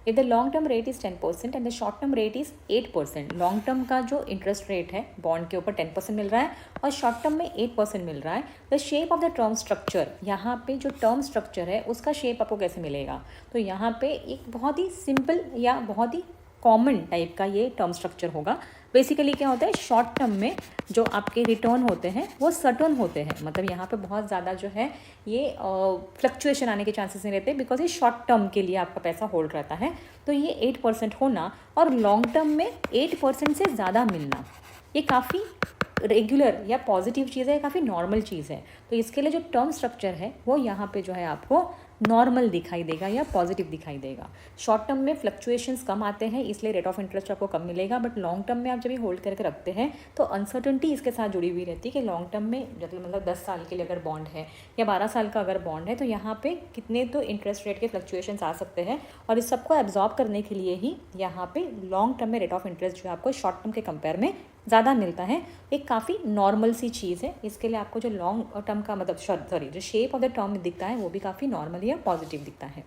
If the long term rate is 10% and the short term rate is 8%, long term का जो interest rate है bond के ऊपर 10% मिल रहा है और शॉर्ट टर्म में 8% मिल रहा है, the shape of the term structure, यहाँ पे जो टर्म स्ट्रक्चर है उसका शेप आपको कैसे मिलेगा? तो यहाँ पे एक बहुत ही सिंपल या बहुत ही कॉमन टाइप का ये टर्म स्ट्रक्चर होगा। बेसिकली क्या होता है, शॉर्ट टर्म में जो आपके रिटर्न होते हैं वो सर्टन होते हैं, मतलब यहाँ पे बहुत ज़्यादा जो है ये फ्लक्चुएशन आने के चांसेस नहीं रहते, बिकॉज ये शॉर्ट टर्म के लिए आपका पैसा होल्ड रहता है। तो ये 8% होना और लॉन्ग टर्म में 8% से ज़्यादा मिलना, ये काफ़ी रेगुलर या पॉजिटिव चीज़ है, काफ़ी नॉर्मल चीज़ है। तो इसके लिए जो टर्म स्ट्रक्चर है वो यहाँ पे जो है आपको नॉर्मल दिखाई देगा या पॉजिटिव दिखाई देगा। शॉर्ट टर्म में फ्लक्चुएशंस कम आते हैं, इसलिए रेट ऑफ इंटरेस्ट आपको कम मिलेगा, बट लॉन्ग टर्म में आप जब ये होल्ड करके रखते हैं तो अनसर्टनिटी इसके साथ जुड़ी हुई रहती है कि लॉन्ग टर्म में मतलब 10 साल के लिए अगर बॉन्ड है या 12 साल का अगर बॉन्ड है तो यहाँ पे कितने तो इंटरेस्ट रेट के फ्लक्चुएशंस आ सकते हैं, और इस सबको एब्जॉर्ब करने के लिए ही यहाँ पे लॉन्ग टर्म में रेट ऑफ इंटरेस्ट जो है आपको शॉर्ट टर्म के कंपेयर में ज़्यादा मिलता है। एक काफ़ी नॉर्मल सी चीज़ है, इसके लिए आपको जो लॉन्ग टर्म का मतलब जो शेप ऑफ द टर्म दिखता है वो भी काफ़ी नॉर्मल या पॉजिटिव दिखता है।